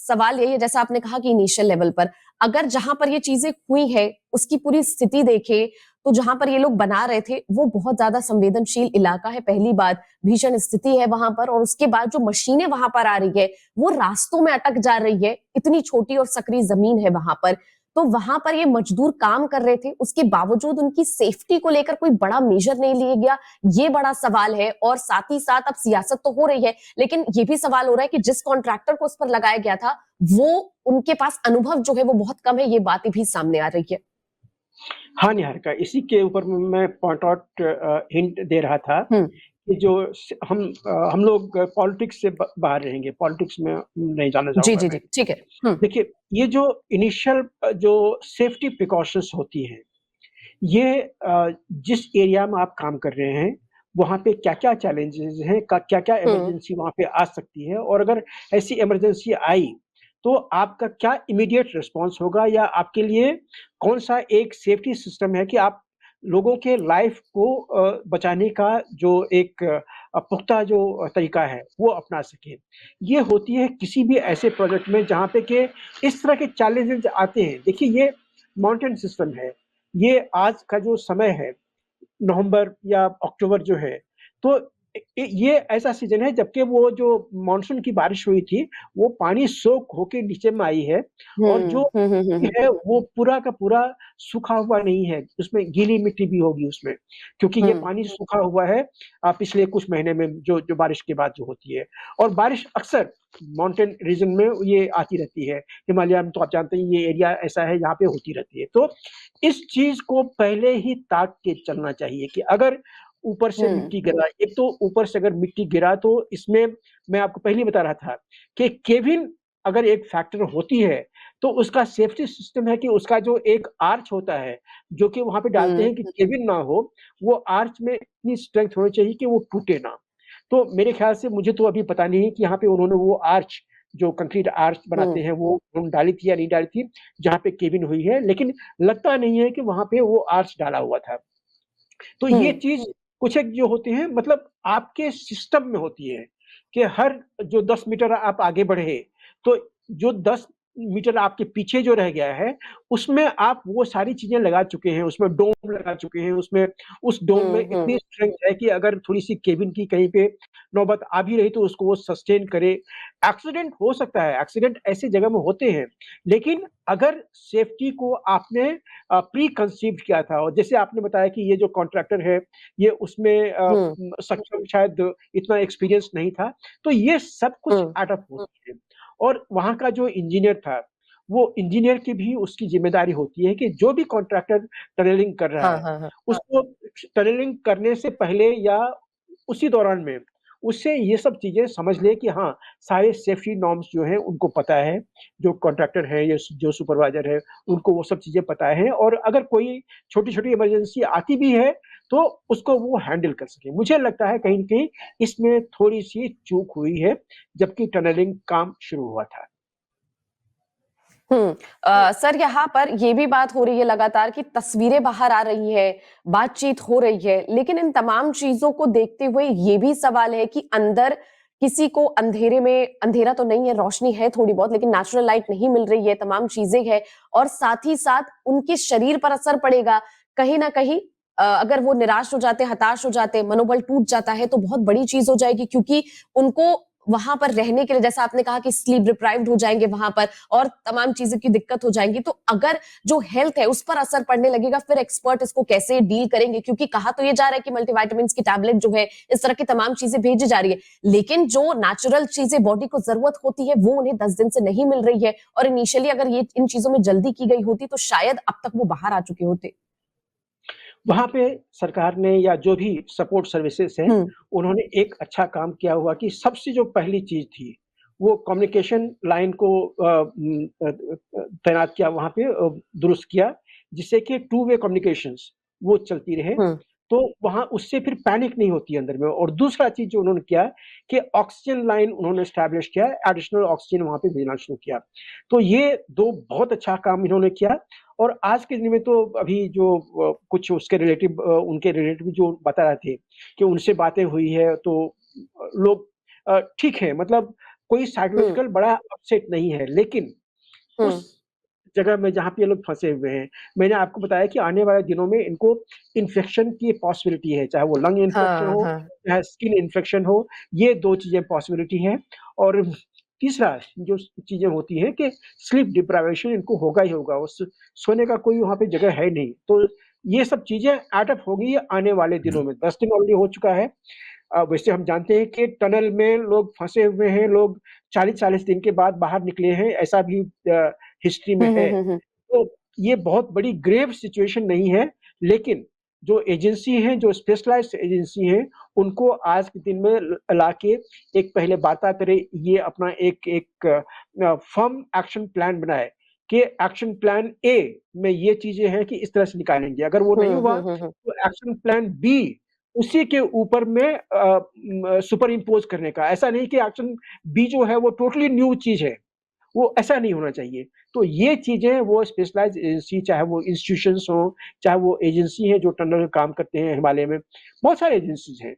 सवाल यही है, जैसा आपने कहा कि इनिशियल लेवल पर अगर जहां पर ये चीजें हुई है उसकी पूरी स्थिति देखें तो जहां पर ये लोग बना रहे थे वो बहुत ज्यादा संवेदनशील इलाका है, पहली बात भीषण स्थिति है वहां पर, और उसके बाद जो मशीनें वहां पर आ रही है वो रास्तों में अटक जा रही है, इतनी छोटी और सकरी जमीन है वहां पर। तो वहां पर ये मजदूर काम कर रहे थे, उसके बावजूद उनकी सेफ्टी को लेकर कोई बड़ा मेजर नहीं लिया गया, ये बड़ा सवाल है। और साथ ही साथ अब सियासत तो हो रही है, लेकिन ये भी सवाल हो रहा है कि जिस कॉन्ट्रैक्टर को उस पर लगाया गया था वो उनके पास अनुभव जो है वो बहुत कम है, ये बातें भी सामने आ रही है। हाँ निहारिका, इसी के ऊपर मैं पॉइंट आउट हिंट दे रहा था कि जो हम लोग पॉलिटिक्स से बाहर रहेंगे, पॉलिटिक्स में नहीं जाना जी चाहूंगा जी मैं। जी, ठीक है। देखिए, ये जो इनिशियल जो सेफ्टी प्रिकॉशंस होती हैं, ये जिस एरिया में आप काम कर रहे हैं वहाँ पे क्या-क्या चैलेंजेस हैं, क्या-क्या इमरजेंसी वहाँ पे आ सकती है, और अगर ऐसी इमरजेंसी आई तो आपका क्या इमीडिएट रिस्पॉन्स होगा, या आपके लिए कौन-सा एक सेफ्टी सिस्टम है कि आप लोगों के लाइफ को बचाने का जो एक पुख्ता जो तरीका है वो अपना सकें। ये होती है किसी भी ऐसे प्रोजेक्ट में जहाँ पे कि इस तरह के चैलेंजेस आते हैं। देखिए, ये माउंटेन सिस्टम है, ये आज का जो समय है नवंबर या अक्टूबर जो है, तो ये ऐसा सीजन है जबकि वो जो मानसून की बारिश हुई थी, वो पानी सोक होके नीचे में आई है, और जो है वो पूरा का पूरा सूखा हुआ नहीं है, उसमें गीली मिट्टी भी होगी उसमें, क्योंकि ये पानी सूखा हुआ है पिछले कुछ महीने में जो जो बारिश के बाद जो होती है। और बारिश अक्सर माउंटेन रीजन में ये आती रहती है, हिमालय में तो आप जानते हैं ये एरिया ऐसा है, यहाँ पे होती रहती है। तो इस चीज़ को पहले ही ताक के चलना चाहिए कि अगर ऊपर से मिट्टी गिरा, एक तो ऊपर से अगर मिट्टी गिरा तो इसमें मैं आपको पहले ही बता रहा था कि केबिन अगर एक फैक्टर होती है, तो उसका सेफ्टी सिस्टम है कि उसका जो एक आर्च होता है, जो कि वहाँ पे डालते हैं कि केबिन ना हो, वो आर्च में इतनी स्ट्रेंथ होनी चाहिए कि वो टूटे ना। तो मेरे ख्याल से, मुझे तो अभी पता नहीं है कि यहाँ पे उन्होंने वो आर्च, जो कंक्रीट आर्च बनाते हैं, वो उन्होंने डाली थी या नहीं डाली थी, जहाँ पे केबिन हुई है, लेकिन लगता नहीं है कि वहाँ पे वो आर्च डाला हुआ था। तो ये चीज़ कुछ एक जो होती है, मतलब आपके सिस्टम में होती है कि हर जो 10 मीटर आप आगे बढ़े, तो जो 10 मीटर आपके पीछे जो रह गया है, उसमें आप वो सारी चीज़ें लगा चुके हैं, उसमें डोम लगा चुके हैं, उसमें उस डोम में इतनी स्ट्रेंथ है कि अगर थोड़ी-सी केबिन की कहीं पे नौबत आ भी रही तो उसको वो सस्टेन करे। एक्सीडेंट हो सकता है, एक्सीडेंट ऐसी जगह में होते हैं, लेकिन अगर सेफ्टी को आपने प्री कंसीव्ड किया था, और जैसे आपने बताया कि ये जो कॉन्ट्रैक्टर है, ये उसमें सक्षम शायद इतना एक्सपीरियंस नहीं था, तो ये सब कुछ एड अप होती है। और वहाँ का जो इंजीनियर था, वो इंजीनियर की भी उसकी ज़िम्मेदारी होती है कि जो भी कॉन्ट्रैक्टर टनलिंग कर रहा है, उसको टनलिंग करने से पहले या उसी दौरान में उससे ये सब चीज़ें समझ ले कि हाँ, सारे सेफ्टी नॉर्म्स जो हैं उनको पता है, जो कॉन्ट्रैक्टर है या जो सुपरवाइज़र है, उनको वो सब चीज़ें पता है, और अगर कोई छोटी-छोटी इमरजेंसी आती भी है, तो उसको वो हैंडल कर सकें। मुझे लगता है कहीं न कहीं इसमें थोड़ी-सी चूक हुई है, जबकि टनलिंग काम शुरू हुआ था। सर यहाँ पर ये भी बात हो रही है लगातार कि तस्वीरें बाहर आ रही है, बातचीत हो रही है, लेकिन इन तमाम चीजों को देखते हुए ये भी सवाल है कि अंदर किसी को अंधेरे में, अंधेरा तो नहीं है, रोशनी है थोड़ी बहुत, लेकिन नेचुरल लाइट नहीं मिल रही है, तमाम चीजें हैं, और साथ ही साथ उनके शरीर पर असर पड़ेगा कहीं ना कहीं। अगर वो निराश हो जाते, हताश हो जाते, मनोबल टूट जाता है तो बहुत बड़ी चीज हो जाएगी, क्योंकि उनको वहां पर रहने के लिए, जैसा आपने कहा कि स्लीप डिप्राइव्ड हो जाएंगे वहां पर, और तमाम चीजों की दिक्कत हो जाएंगी। तो अगर जो हेल्थ है उस पर असर पड़ने लगेगा, फिर एक्सपर्ट इसको कैसे डील करेंगे? क्योंकि कहा तो ये जा रहा है कि मल्टीविटामिन की टैबलेट जो है, इस तरह की तमाम चीजें भेजी जा रही है, लेकिन जो नेचुरल चीजें बॉडी को जरूरत होती है वो उन्हें 10 दिन से नहीं मिल रही है। और इनिशियली अगर ये इन चीजों में जल्दी की गई होती तो शायद अब तक वो बाहर आ चुके होते। वहाँ पे सरकार ने या जो भी सपोर्ट सर्विसेज़ हैं, उन्होंने एक अच्छा काम किया हुआ कि सबसे जो पहली चीज़ थी, वो कम्युनिकेशन लाइन को तैनात किया वहाँ पे, दुरुस्त किया, जिससे कि टू वे कम्युनिकेशंस वो चलती रहे। तो वहाँ उससे फिर पैनिक नहीं होती है अंदर में। और दूसरा चीज़ जो उन्होंने किया कि ऑक्सीजन लाइन उन्होंने एस्टैब्लिश किया, एडिशनल ऑक्सीजन वहाँ पे भेजना शुरू किया। तो ये 2 बहुत अच्छा काम इन्होंने किया। और आज के दिन में तो अभी जो कुछ उसके रिलेटिव, उनके रिलेटिव जो बता रहे थे कि उनसे बातें हुई है, तो लोग ठीक है, मतलब कोई हुँ, साइकोलॉजिकल बड़ा अपसेट नहीं है, लेकिन हुँ, उस जगह में जहाँ पे ये लोग फँसे हुए हैं, मैंने आपको बताया कि आने वाले दिनों में इनको इन्फेक्शन की पॉसिबिलिटी है, चाहे वो लंग इन्फेक्शन हाँ, हो, हाँ। चाहे स्किन इन्फेक्शन हो, ये 2 चीज़ें पॉसिबिलिटी है। और तीसरा जो चीज़ें होती हैं कि स्लीप डिप्राइवेशन इनको होगा ही होगा, उस सोने का कोई वहाँ पे जगह है नहीं। तो ये सब चीज़ें एड अप होगी आने वाले दिनों में, 10 दिन ऑलरेडी हो चुका है। वैसे हम जानते हैं कि टनल में लोग फँसे हुए हैं, लोग 40-40 दिन के बाद बाहर निकले हैं, ऐसा भी हिस्ट्री में हुँ, हुँ, है। हुँ, हुँ। तो ये बहुत बड़ी ग्रेव सिचुएशन नहीं है, लेकिन जो एजेंसी हैं, जो स्पेशलाइज़्ड एजेंसी हैं, उनको आज के दिन में लाके एक पहले बात करें, ये अपना एक एक फर्म एक्शन प्लान बनाए कि एक्शन प्लान ए में ये चीज़ें हैं कि इस तरह से निकालेंगे। अगर वो नहीं हुँ, हुआ, हुँ, हुँ, हुँ। तो एक्शन प्लान बी उसी के ऊपर में सुपर इम्पोज़ करने का। ऐसा नहीं कि एक्शन बी जो है वो टोटली न्यू चीज़ है। वो ऐसा नहीं होना चाहिए। तो ये चीज़ें वो स्पेशलाइज़्ड एजेंसी चाहे वो इंस्टीट्यूशंस हों, चाहे वो एजेंसी हैं जो टनल में काम करते हैं हिमालय में, बहुत सारे एजेंसीज़ हैं।